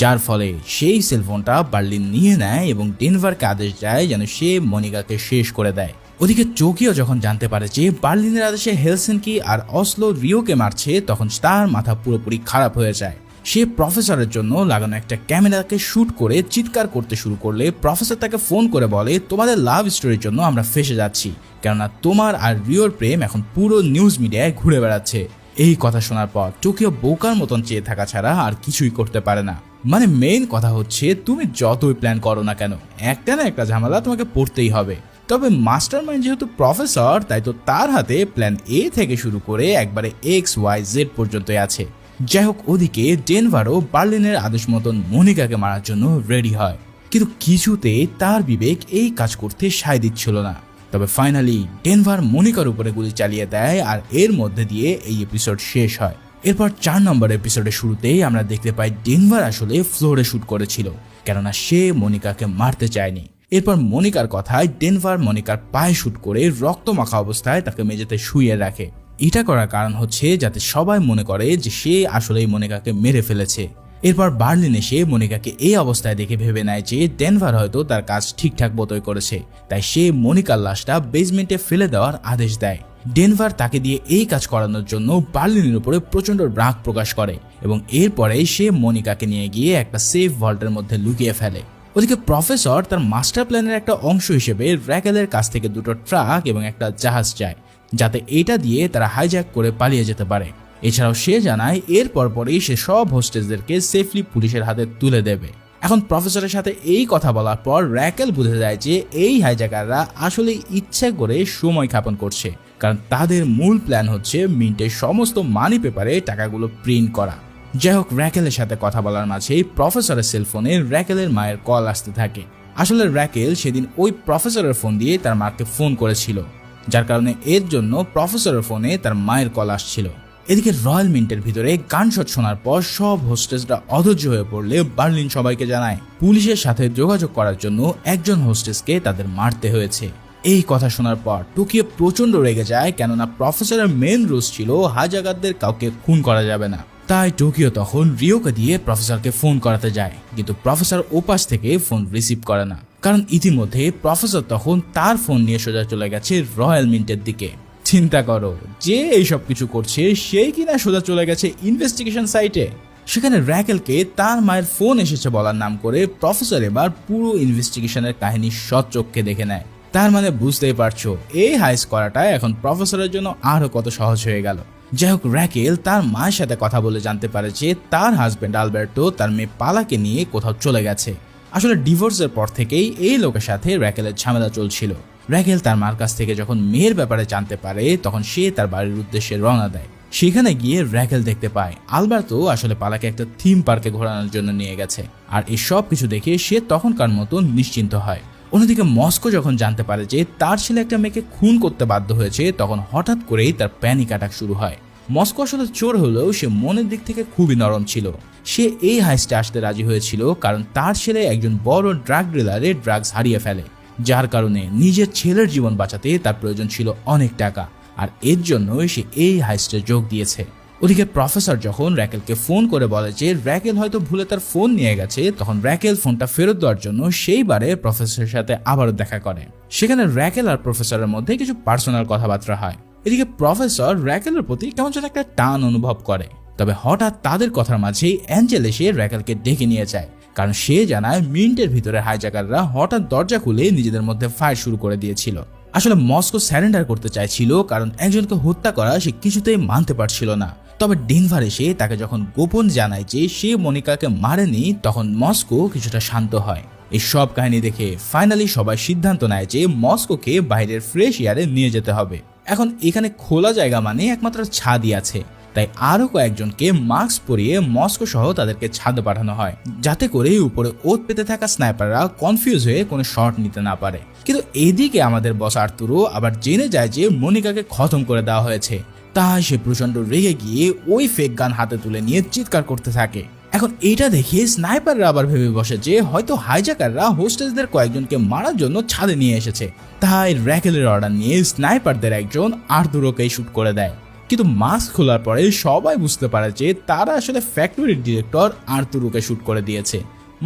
Speaker 1: যার ফলে সেই সেলফোনটা বার্লিন নিয়ে নেয় এবং ডেনভারকে আদেশ দেয় যেন সে মনিকাকে শেষ করে দেয়। ওদিকে টোকিও যখন জানতে পারে যে বার্লিনের আদেশে হেলসিঙ্কি আর অসলো রিওকে মারছে, তখন তার মাথা পুরোপুরি খারাপ হয়ে যায়। সে প্রফেসরের জন্য লাগানো একটা ক্যামেরাকে শুট করে চিৎকার করতে শুরু করলে প্রফেসর তাকে ফোন করে বলে, তোমাদের লাভ স্টোরির জন্য আমরা ফেসে যাচ্ছি, কেননা তোমার আর রিওর প্রেম এখন পুরো নিউজ মিডিয়ায় ঘুরে বেড়াচ্ছে। এই কথা শোনার পর টোকিও বোকার মতন চেয়ে থাকা ছাড়া আর কিছুই করতে পারে না। মানে মেইন কথা হচ্ছে তুমি যতই প্ল্যান করো না কেন, একটা না একটা ঝামেলা তোমাকে পড়তেই হবে। তবে মাস্টার মাইন্ড যেহেতু প্রফেসর, তাই তো তার হাতে প্ল্যান এ থেকে শুরু করে একবারে XYZ পর্যন্তই আছে। যাই হোক, ওদিকে ডেনভারও বার্লিনের আদেশ মতন মনিকাকে মারার জন্য রেডি হয়, কিন্তু কিছুতেই তার বিবেক এই কাজ করতে সায় দিচ্ছিল না। তবে ফাইনালি ডেনভার মনিকার উপরে গুলি চালিয়ে দেয় আর এর মধ্যে দিয়ে এই এপিসোড শেষ হয়। এরপর 4 নম্বর এপিসোডের শুরুতেই আমরা দেখতে পাই ডেনভার আসলে ফ্লোরে শুট করেছিল, কেননা সে মনিকাকে মারতে চায়নি। এরপর মনিকার কথায় ডেনভার মনিকার পায়ে শুট করে রক্ত মাখা অবস্থায় তাকে মেঝেতে শুইয়ে রাখে। এটা করার কারণ হচ্ছে যাতে সবাই মনে করে যে সে আসলেই মনিকাকে মেরে ফেলেছে। এরপর বার্লিন এসে মনিকাকে এই অবস্থায় দেখে ভেবে নেয় যে ডেনভার হয়তো তার কাজ ঠিকঠাক মতোই করেছে, তাই সে মনিকার লাশটা বেসমেন্টে ফেলে দেওয়ার আদেশ দেয়। ডেনভার তাকে দিয়ে এই কাজ করানোর জন্য বার্লিনের উপরে প্রচন্ড রাগ প্রকাশ করে এবং এরপরে সে মনিকাকে নিয়ে গিয়ে একটা সেফ ভল্টের মধ্যে লুকিয়ে ফেলে। ওদিকে প্রফেসর তার মাস্টার প্ল্যানের একটা অংশ হিসেবে র্যাকেলের কাছ থেকে 2টো ট্রাক এবং একটা জাহাজ চায়, যাতে এটা দিয়ে তারা হাইজ্যাক করে পালিয়ে যেতে পারে। এছাড়াও সে জানায় এর পরপরই সে সব হোস্টেসদেরকে সেফলি পুলিশের হাতে তুলে দেবে। এখন প্রফেসরের সাথে এই কথা বলার পর র্যাকেল বুঝে যায় যে এই হাইজ্যাকাররা আসলে ইচ্ছা করে সময় ক্ষেপণ করছে, কারণ তাদের মূল প্ল্যান হচ্ছে মিন্টের সমস্ত মানি পেপারে টাকাগুলো প্রিন্ট করা। যাই হোক, র্যাকেলের সাথে কথা বলার মাঝেই প্রফেসরের সেলফোনে র্যাকেলের মায়ের কল আসতে থাকে। আসলে র্যাকেল সেদিন ওই প্রফেসরের ফোন দিয়ে তার মাকে ফোন করেছিল, যার কারণে এর জন্য প্রফেসরের ফোনে তার মায়ের কল আসছিল। এদিকে রয়্যাল মিন্টের ভিতরে গানশট শোনার পর সব হোস্টেসরা অধৈর্য হয়ে পড়লে বার্লিন সবাইকে জানায় পুলিশের সাথে যোগাযোগ করার জন্য একজন হোস্টেসকে তাদের মারতে হয়েছে। এই কথা শোনার পর টোকিও প্রচন্ড রেগে যায়, কেননা প্রফেসরের মেন রুলস ছিল হাইজ্যাকারদের কাউকে খুন করা যাবে না। তাই টোকিও তখন রিওকে দিয়ে প্রফেসরকে ফোন করাতে যায়, কিন্তু প্রফেসর ওপাশ থেকে ফোন রিসিভ করে না, কারণ ইতিমধ্যে প্রফেসর তখন তার ফোন নিয়ে সোজা চলে গেছে রয়্যাল মিন্টের দিকে। চিন্তা করো, যে এইসব কিছু করছে সেই কিনা সোজা চলে গেছে ইনভেস্টিগেশন সাইটে। সেখানে র্যাকেলকে তার মায়ের ফোন এসেছে বলার নাম করে প্রফেসর এবার পুরো ইনভেস্টিগেশনের কাহিনী সচক্ষে দেখে নেয়। তার মানে বুঝতেই পারছো এই হাইস করাটা এখন প্রফেসরের জন্য আরো কত সহজ হয়ে গেল। যাই হোক, র্যাকেল তার মায়ের সাথে কথা বলে জানতে পারে যে তার হাজবেন্ড আলবার্টো তার মেয়ে পালাকে নিয়ে কোথাও চলে গেছে। আসলে ডিভোর্সের পর থেকেই এই লোকের সাথে র্যাকেলের ঝামেলা চলছিল। র্যাকেল তার মার কাছ থেকে যখন মেয়ের ব্যাপারে জানতে পারে তখন সে তার বাড়ির উদ্দেশ্যে রওনা দেয়। সেখানে গিয়ে র্যাকেল দেখতে পায় আলবার্তো আসলে পালাকে একটা থিম পার্কে ঘোরানোর জন্য নিয়ে গেছে, আর এই সব কিছু দেখে সে তখনকার মতো নিশ্চিন্ত হয়। অন্যদিকে মস্কো যখন জানতে পারে যে তার ছেলে একটা মেয়েকে খুন করতে বাধ্য হয়েছে, তখন হঠাৎ করেই তার প্যানিক অ্যাটাক শুরু হয়। মস্কো আসলে চোর হলেও সে মনের দিক থেকে খুবই নরম ছিল। সে এই হাইস্টে আসতে রাজি হয়েছিল কারণ তার ছেলে একজন বড় ড্রাগ ডিলারে ড্রাগস হারিয়ে ফেলে, যার কারণে নিজের ছেলের জীবন বাঁচাতে তার প্রয়োজন ছিল অনেক টাকা, আর এর জন্যই সে এই হাইস্টে যোগ দিয়েছে। ওদিকে প্রফেসর যখন র্যাকেলকে ফোন করে বলে যে র্যাকেল হয়তো ভুলে তার ফোন নিয়ে গেছে, তখন র্যাকেল ফোনটা ফেরত দেওয়ার জন্য সেইবারে প্রফেসরের সাথে আবারও দেখা করে। সেখানে র্যাকেল আর প্রফেসরের মধ্যে কিছু পার্সোনাল কথাবার্তা হয়। এদিকে প্রফেসর র্যাকেলের প্রতি কেমন যেন একটা টান অনুভব করে, তবে হঠাৎ তাদের কথার মাঝেই অ্যাঞ্জেল এসে র্যাকেলকে ডেকে নিয়ে যায়, কারণ সে জানায় মিন্টের ভিতরে হাইজ্যাকাররা হঠাৎ দরজা খুলে নিজেদের মধ্যে ফায়ার শুরু করে দিয়েছিল। আসলে মস্কো স্যারেন্ডার করতে চাইছিল, কারণ একজনকে হত্যা করা সে কিছুতেই মানতে পারছিল না। তবে ডেনভার এসে তাকে যখন গোপন জানায় যে সে মনিকাকে মারেনি, তখন মস্কো কিছুটা শান্ত হয়। এই সব কাহিনী দেখে ফাইনালি সবাই সিদ্ধান্ত নেয় যে মস্কোকে বাইরের ফ্রেশ এয়ারে নিয়ে যেতে হবে। এখন এখানে খোলা জায়গা মানে একমাত্র ছাদই আছে, তাই আরো কয়েকজনকে মাস্ক পরিয়ে মস্কো সহ তাদেরকে ছাদে পাঠানো হয়, যাতে করে উপরে ওত পেতে থাকা স্নাইপাররা কনফিউজ হয়ে কোনো শট নিতে না পারে। কিন্তু এদিকে আমাদের বস আর্তুরো আবার জেনে যায় যে মনিকাকে খতম করে দেওয়া হয়েছে, তাই সে প্রচন্ড রেগে গিয়ে ওই ফেক গান হাতে তুলে নিয়ে চিৎকার করতে থাকে। এখন এটা দেখে স্নাইপাররা আবার ভেবে বসে যে হয়তো হাইজ্যাকাররা হোস্টেসদের কয়েকজনকে মারার জন্য ছাদে নিয়ে এসেছে, তাই র্যাকেলের অর্ডার নিয়ে স্নাইপারদের একজন আর্তুরোকেই শুট করে দেয়। কিন্তু মাস্ক খোলার পরে সবাই বুঝতে পারে যে তারা আসলে ফ্যাক্টরির ডিরেক্টর আর্তুরোকে শুট করে দিয়েছে।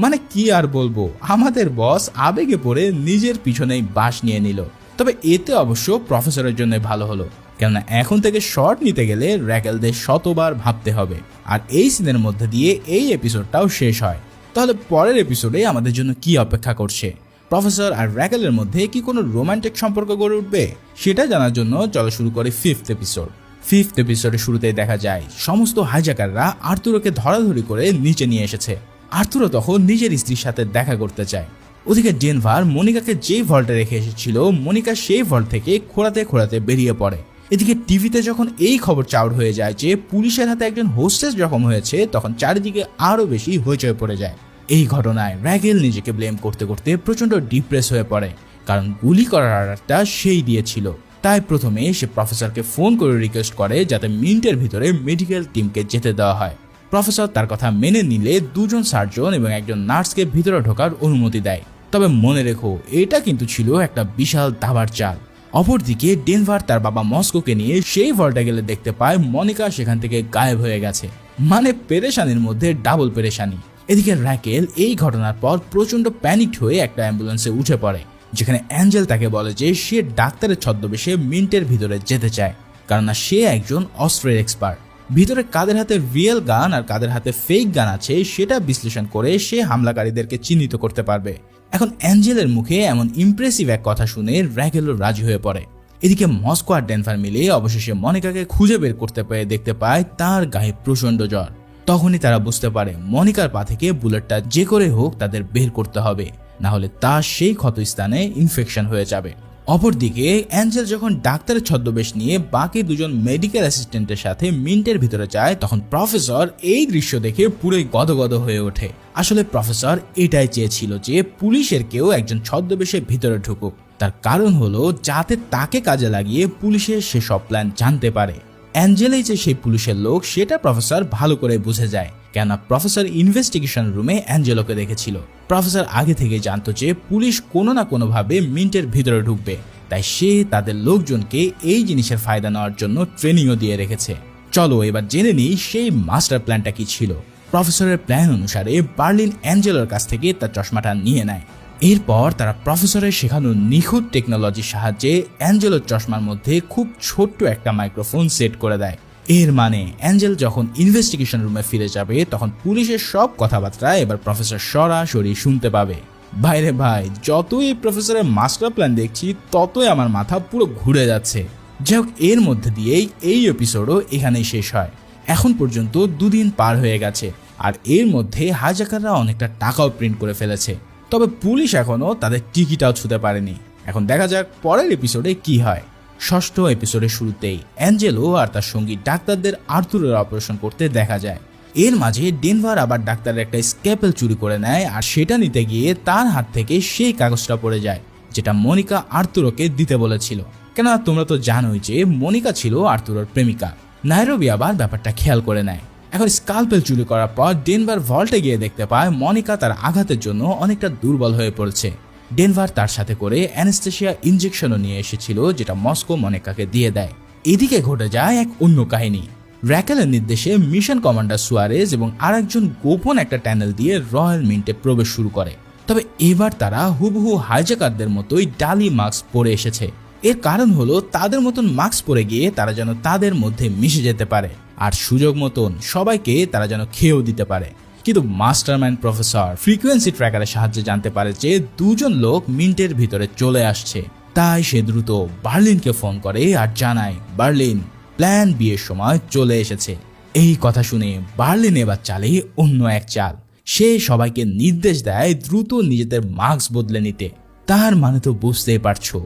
Speaker 1: মানে কি আর বলবো, আমাদের বস আবেগে পড়ে নিজের পিছনেই বাঁশ নিয়ে নিল। তবে এতে অবশ্য প্রফেসরের জন্য ভালো হলো, কেননা এখন থেকে শট নিতে গেলে র্যাকেলদের শতবার ভাবতে হবে। আর এই সিনের মধ্যে দিয়ে এই এপিসোডটাও শেষ হয়। তাহলে পরের এপিসোডে আমাদের জন্য কি অপেক্ষা করছে? প্রফেসর আর র্যাকেলের মধ্যে কি কোনো রোমান্টিক সম্পর্ক গড়ে উঠবে? সেটা জানার জন্য চলো শুরু করে ফিফথ এপিসোড। ফিফথ এপিসোডের শুরুতেই দেখা যায় সমস্ত হাইজ্যাকাররা আর্তুরোকে ধরাধরি করে নিচে নিয়ে এসেছে। আর্তুরো তখন নিজের স্ত্রীর সাথে দেখা করতে চায়। ওদিকে ডেনভার মনিকাকে যেই ভল্টে রেখে এসেছিল, মনিকা সেই ভল্ট থেকে খোঁড়াতে খোঁড়াতে বেরিয়ে পড়ে। এদিকে টিভিতে যখন এই খবর চাউর হয়ে যায় যে পুলিশের হাতে একজন হোস্টেস জখম হয়েছে, তখন চারিদিকে আরো বেশি হইচই পড়ে যায়। এই ঘটনায় র্যাকেল নিজেকে ব্লেম করতে করতে প্রচন্ড ডিপ্রেস হয়ে পড়ে, কারণ গুলি করার অর্ডারটা সেই দিয়েছিল। তাই প্রথমে সে প্রফেসরকে ফোন করে রিকোয়েস্ট করে যাতে মিন্টের ভিতরে মেডিকেল টিমকে যেতে দেওয়া হয়। প্রফেসর তার কথা মেনে নিলে দুজন সার্জন এবং একজন নার্সকে ভিতরে ঢোকার অনুমতি দেয়। তবে মনে রেখো, এটা কিন্তু ছিল একটা বিশাল দাবার চাল। অপরদিকে ডেনভার তার বাবা মস্কোকে নিয়ে সেই ভল্টে গেলে দেখতে পায় মনিকা সেখান থেকে গায়েব হয়ে গেছে। মানে পেরেশানির মধ্যে ডাবল পেরেশানি। এদিকে র্যাকেল এই ঘটনার পর প্রচন্ড প্যানিকড হয়ে একটা অ্যাম্বুলেন্সে উঠে পড়ে, যেখানে অ্যাঞ্জেল তাকে বলে যে সে ডাক্তারের ছদ্মবেশে মিন্টের ভিতরে যেতে চায়, কারণ সে একজন অস্ত্রের এক্সপার্ট। ভিতরে কাদের হাতে রিয়েল গান আর কাদের হাতে ফেক গান আছে সেটা বিশ্লেষণ করে সে হামলাকারীদেরকে চিহ্নিত করতে পারবে। এখন অ্যাঞ্জেলের মুখে এমন ইমপ্রেসিভ এক কথা শুনে র্যাকেলও রাজি হয়ে পড়ে। এদিকে মস্কো আর ডেনভার মিলে অবশেষে মনিকাকে খুঁজে বের করতে পেরে দেখতে পায় তার গায়ে প্রচন্ড জ্বর। তখনই তারা বুঝতে পারে মনিকার পা থেকে বুলেটটা যে করে হোক তাদের বের করতে হবে, না হলে তার সেই ক্ষতস্থানে ইনফেকশন হয়ে যাবে। অপরদিকে অ্যাঞ্জেল যখন ডাক্তারের ছদ্মবেশ নিয়ে বাকি দুজন মেডিকেল অ্যাসিস্ট্যান্টের সাথে মিন্টের ভিতরে যায়, তখন প্রফেসর এই দৃশ্য দেখে পুরোই গদগদ হয়ে ওঠে। আসলে প্রফেসর এটাই চেয়েছিল যে পুলিশের কেউ একজন ছদ্মবেশে ভিতরে ঢুকুক। তার কারণ হলো যাতে তাকে কাজে লাগিয়ে পুলিশের সেসব প্ল্যান জানতে পারে। অ্যাঞ্জেলাই যে সেই পুলিশের লোক সেটা প্রফেসর ভালো করে বুঝে যায়, কেননা প্রফেসর ইনভেস্টিগেশন রুমে অ্যাঞ্জেলোকে দেখেছিল। প্রফেসর আগে থেকে জানতো যে পুলিশ কোনো না কোনোভাবে মিন্টের ভিতরে ঢুকবে, তাই সে তাদের লোকজনকে এই জিনিসের ফায়দা নেওয়ার জন্য ট্রেনিংও দিয়ে রেখেছে। চলো এবার জেনে নিই সেই মাস্টার প্ল্যানটা কি ছিল। প্রফেসরের প্ল্যান অনুসারে বার্লিন অ্যাঞ্জেলোর কাছ থেকে তার চশমাটা নিয়ে নেয়। এরপর তারা প্রফেসরের শেখানো নিখুঁত টেকনোলজির সাহায্যে অ্যাঞ্জেলোর চশমার মধ্যে খুব ছোট্ট একটা মাইক্রোফোন সেট করে দেয়। এর মানে অ্যাঞ্জেল যখন ইনভেস্টিগেশন রুমে ফিরে যাবে তখন পুলিশের সব কথাবার্তা এবার প্রফেসর সরাসরি শুনতে পাবে। বাইরে ভাই, যতই এই প্রফেসরের মাস্টার প্ল্যান দেখছি ততই আমার মাথা পুরো ঘুরে যাচ্ছে। যাই হোক, এর মধ্যে দিয়েই এই এপিসোডও এখানেই শেষ হয়। এখন পর্যন্ত 2 দিন পার হয়ে গেছে, আর এর মধ্যে হাইজ্যাকাররা অনেকটা টাকাও প্রিন্ট করে ফেলেছে। তবে পুলিশ এখনো তাদের টিকিটাও ছুঁতে পারেনি। এখন দেখা যাক পরের এপিসোডে কি হয়। 6ষ্ঠ এপিসোডের শুরুতেই অ্যাঞ্জেলো আর তার সঙ্গী ডাক্তারদের আর্থুরের অপারেশন করতে দেখা যায়। এর মাঝে ডেনভার আবার ডাক্তারের একটা স্ক্যাপেল চুরি করে নেয়, আর সেটা নিতে গিয়ে তার হাত থেকে সেই কাগজটা পড়ে যায় যেটা মনিকা আর্তুরোকে দিতে বলেছিল। কেননা তোমরা তো জানোই যে মনিকা ছিল আর্তুরোর প্রেমিকা। নাইরোবি আবার ব্যাপারটা খেয়াল করে নেয়। এখন স্কালপেল চুরি করার পর ডেনভার ভল্টে গিয়ে দেখতে পায় মনিকা তার আঘাতের জন্য অনেকটা দুর্বল হয়ে পড়েছে। ডেনভার তার সাথে করে অ্যানেস্থেশিয়া ইনজেকশনও নিয়ে এসেছিল, যেটা মস্কো মনিকাকে দিয়ে দেয়। এদিকে ঘটে যায় এক অন্য কাহিনী। র্যাকেলের নির্দেশে মিশন কমান্ডার সুয়ারেজ এবং আরেকজন গোপন একটা টানেল দিয়ে রয়্যাল মিন্টে প্রবেশ শুরু করে। তবে এবার তারা হুবহু হাইজ্যাকারদের মতোই ডালি মাস্ক পরে এসেছে। এর কারণ হলো তাদের মতন মাস্ক পরে গিয়ে তারা যেন তাদের মধ্যে মিশে যেতে পারে, আর সুযোগ মতন সবাইকে তারা যেন খেয়েও দিতে পারে। কিন্তু মাস্টারম্যান প্রফেসর ফ্রিকোয়েন্সি ট্র্যাকারের সাহায্যে জানতে পারে যে 2 জন লোক মিন্টের ভিতরে চলে আসছে। তাই সে দ্রুত বার্লিনকে ফোন করে আর জানায় বার্লিন প্ল্যান বি এর সময় চলে এসেছে। এই কথা শুনে বার্লিন এবার চালে অন্য এক চাল। সে সবাইকে নির্দেশ দেয় দ্রুত নিজেদের মাস্ক বদলে নিতে। তার মানে তো বুঝতেই পারছো,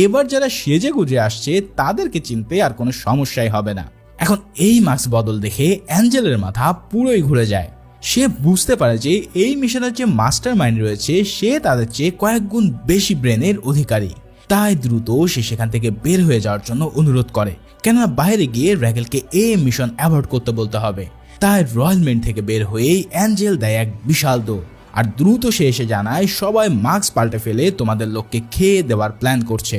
Speaker 1: এবার যারা সেজে গুজে আসছে তাদেরকে চিনতে আর কোনো সমস্যাই হবে না। এখন এই মাস্ক বদল দেখে অ্যাঞ্জেলের মাথা পুরোই ঘুরে যায়। সে বুঝতে পারে যে এই মিশনের যে মাস্টার মাইন্ড রয়েছে সে তাদের চেয়ে কয়েক গুণ বেশি ব্রেনের অধিকারী। তাই দ্রুত সে সেখান থেকে বের হয়ে যাওয়ার জন্য অনুরোধ করে, কেননা বাইরে গিয়ে র্যাকেলকে এই মিশন অ্যাভয়েড করতে বলতে হবে। তাই রয়্যাল মিন্ট থেকে বের হয়েই অ্যাঞ্জেল দেয় এক বিশাল দৌড়, আর দ্রুত সে এসে জানায় সবাই মাস্ক পাল্টে ফেলে তোমাদের লোককে খেয়ে দেওয়ার প্ল্যান করছে।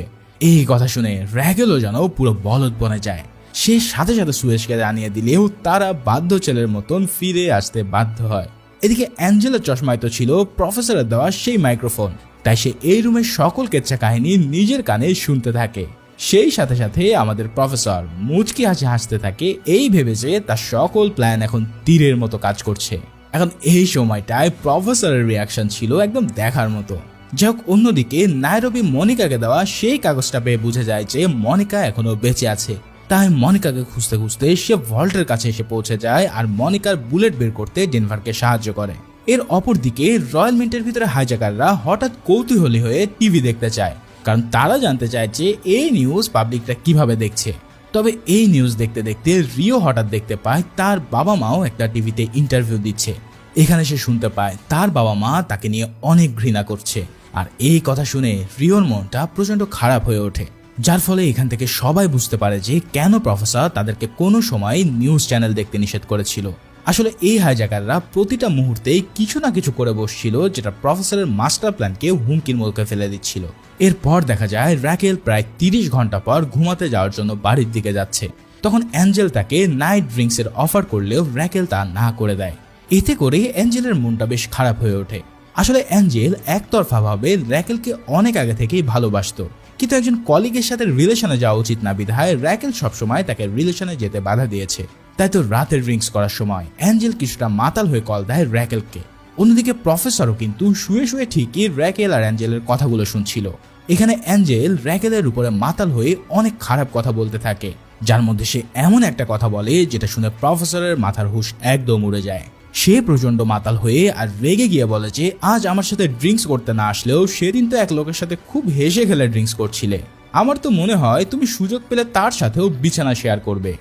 Speaker 1: এই কথা শুনে র্যাকেলও যেন পুরো বলদ বনে যায়। সে সাথে সাথে সুয়েজকে জানিয়ে দিলেও তারা বাধ্য ছেলের মতন ফিরে আসতে বাধ্য হয়। এদিকে অ্যাঞ্জেলের চশমায় তো ছিল প্রফেসরের দেওয়া সেই মাইক্রোফোন, তাই সে এই রুমের সকল কেচ্ছা কাহিনী নিজের কানে শুনতে থাকে। সেই সাথে সাথে আমাদের প্রফেসর মুচকি হাসতে থাকে, এই ভেবে যে তার সকল প্ল্যান এখন তীরের মতো কাজ করছে। এখন এই সময়টায় প্রফেসরের রিয়াকশন ছিল একদম দেখার মতো। যাই হোক, অন্যদিকে নাইরোবি মনিকাকে দেওয়া সেই কাগজটা পেয়ে বুঝে যায় যে মনিকা এখনো বেঁচে আছে। তাই মনিকাকে খুঁজতে খুঁজতে সে ভল্টের কাছে এসে পৌঁছে যায় আর মনিকার বুলেট বের করতে ডেনভারকে সাহায্য করে। এর অপর দিকে রয়্যাল মিন্টের ভিতরে হাইজ্যাকাররা হঠাৎ কৌতূহলী হয়ে টিভি দেখতে চায়, কারণ তারা জানতে চায় যে এই নিউজ পাবলিকটা কিভাবে দেখছে। তবে এই নিউজ দেখতে দেখতে রিও হঠাৎ দেখতে পায় তার বাবা মাও একটা টিভিতে ইন্টারভিউ দিচ্ছে। এখানে সে শুনতে পায় তার বাবা মা তাকে নিয়ে অনেক ঘৃণা করছে, আর এই কথা শুনে রিওর মনটা প্রচন্ড খারাপ হয়ে ওঠে। যার ফলে এখান থেকে সবাই বুঝতে পারে যে কেন প্রফেসর তাদেরকে কোনো সময় নিউজ চ্যানেল দেখতে নিষেধ করেছিল। আসলে এই হাইজ্যাকাররা প্রতিটা মুহূর্তেই কিছু না কিছু করে বসছিল, যেটা প্রফেসরের মাস্টার প্ল্যানকে হুমকির মুখে ফেলে দিচ্ছিল। এরপর দেখা যায় র্যাকেল প্রায় 30 ঘন্টা পর ঘুমাতে যাওয়ার জন্য বাড়ির দিকে যাচ্ছে। তখন অ্যাঞ্জেল তাকে নাইট ড্রিঙ্কসের অফার করলেও র্যাকেল তা না করে দেয়। এতে করে অ্যাঞ্জেলের মনটা বেশ খারাপ হয়ে ওঠে। আসলে অ্যাঞ্জেল একতরফাভাবে র্যাকেলকে অনেক আগে থেকেই ভালোবাসতো, কিন্তু একজন কলিগের সাথে রিলেশনে যাওয়া উচিত না বিধায় র্যাকেল সবসময় তাকে রিলেশনে যেতে বাধা দিয়েছে। তাই তো রাতের ড্রিঙ্কস করার সময় অ্যাঞ্জেল কিছুটা মাতাল হয়ে কল দেয় র্যাকেলকে। অন্যদিকে প্রফেসরও কিন্তু শুয়ে শুয়ে ঠিকই র্যাকেল আর অ্যাঞ্জেলের কথাগুলো শুনছিল। এখানে অ্যাঞ্জেল র্যাকেলের উপরে মাতাল হয়ে অনেক খারাপ কথা বলতে থাকে, যার মধ্যে সে এমন একটা কথা বলে যেটা শুনে প্রফেসরের মাথার হুঁশ একদম উড়ে যায়। সে প্রচন্ড মাতাল হয়ে আর রেগে গিয়ে বলে যে আজ আমার সাথে ড্রিঙ্কস করতে না আসলেও সেদিন তো এক লোকের সাথে খুব হেসে খেলে ড্রিঙ্কস করছিলে। আমার তো মনে হয় তুমি সুযোগ পেলে তার সাথেও বিছানা শেয়ার করবে।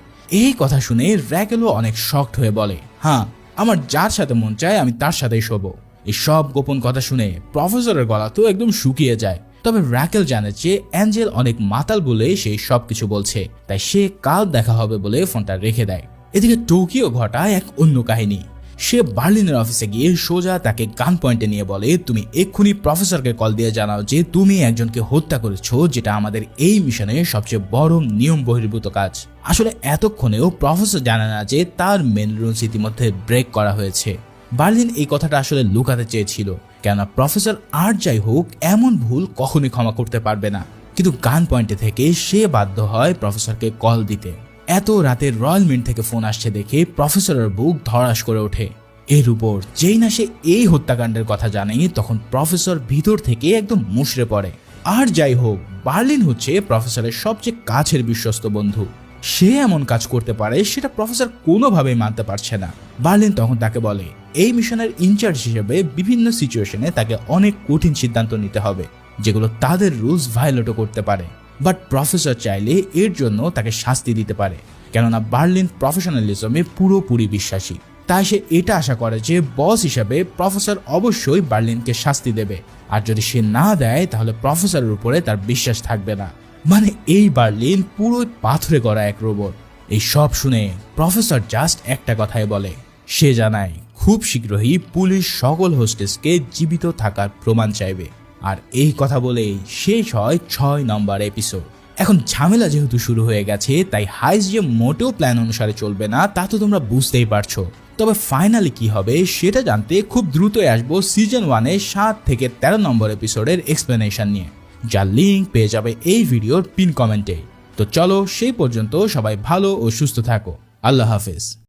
Speaker 1: এই কথা শুনে র্যাকেলও অনেক শকড হয়ে বলে, হ্যাঁ, আমার যার সাথে মন চায় আমি তার সাথেই শোবো। এই সব গোপন কথা শুনে প্রফেসরের গলা তো একদম শুকিয়ে যায়। তবে র্যাকেল জানে যে অ্যাঞ্জেল অনেক মাতাল বলে সেই সব কিছু বলছে, তাই সে কাল দেখা হবে বলে ফোনটা রেখে দেয়। এদিকে টোকিও ঘটায় এক অন্য কাহিনী। সে বার্লিনের অফিসে গিয়ে সোজা তাকে গান পয়েন্টে নিয়ে বলে, তুমি এক্ষুনি প্রফেসরকে কল দিয়ে জানাও যে তুমি একজনকে হত্যা করেছো, যেটা আমাদের এই মিশনের সবচেয়ে বড় নিয়ম বহির্ভূত কাজ। আসলে এতক্ষণেও প্রফেসর জানে না যে তার মেন রুলস ইতিমধ্যে ব্রেক করা হয়েছে। বার্লিন এই কথাটা আসলে লুকাতে চেয়েছিল, কেননা প্রফেসর আর যাই হোক এমন ভুল কখনোই ক্ষমা করতে পারবে না। কিন্তু গান পয়েন্টে থেকে সে বাধ্য হয় প্রফেসরকে কল দিতে। এত রাতে রয়্যাল মিন্ট থেকে ফোন আসছে দেখে প্রফেসরের বুক ধড়াস করে ওঠে। এর উপর যেই না সে এই হত্যাকাণ্ডের কথা জানে, তখন প্রফেসর ভিতর থেকে একদম মুষড়ে পড়ে। আর যাই হোক, বার্লিন হচ্ছে প্রফেসরের সবচেয়ে কাছের বিশ্বস্ত বন্ধু। সে এমন কাজ করতে পারে সেটা প্রফেসর কোনোভাবেই মানতে পারছে না। বার্লিন তখন তাকে বলে এই মিশনের ইনচার্জ হিসেবে বিভিন্ন সিচুয়েশনে তাকে অনেক কঠিন সিদ্ধান্ত নিতে হবে, যেগুলো তাদের রুলস ভায়োলেটও করতে পারে। বাট প্রফেসর চাইলে এর জন্য তাকে শাস্তি দিতে পারে, কেননা বার্লিন প্রফেশনালিজমে পুরোপুরি বিশ্বাসী। তাই সে এটা আশা করে যে বস হিসেবে প্রফেসর অবশ্যই বার্লিনকে শাস্তি দেবে, আর যদি সে না দেয় তাহলে প্রফেসরের উপরে তার বিশ্বাস থাকবে না। মানে এই বার্লিন পুরোই পাথরে গড়া এক রোবট। এই সব শুনে প্রফেসর জাস্ট একটা কথাই বলে, সে জানায় খুব শীঘ্রই পুলিশ সকল হোস্টেসকে জীবিত থাকার প্রমাণ চাইবে। আর এই কথা বলেই শেষ হয় 6 নম্বর এপিসোড। এখন ঝামেলা যেহেতু শুরু হয়ে গেছে, তাই হাইস যে মোটেও প্ল্যান অনুসারে চলবে না তা তো তোমরা বুঝতেই পারছো। তবে ফাইনালি কি হবে সেটা জানতে খুব দ্রুতই আসবো সিজন 1-এর 7 থেকে 13 নম্বর এপিসোডের এক্সপ্লেনেশন নিয়ে, যার লিঙ্ক পেয়ে যাবে এই ভিডিওর পিন কমেন্টে। তো চলো সেই পর্যন্ত সবাই ভালো ও সুস্থ থাকো। আল্লাহ হাফেজ।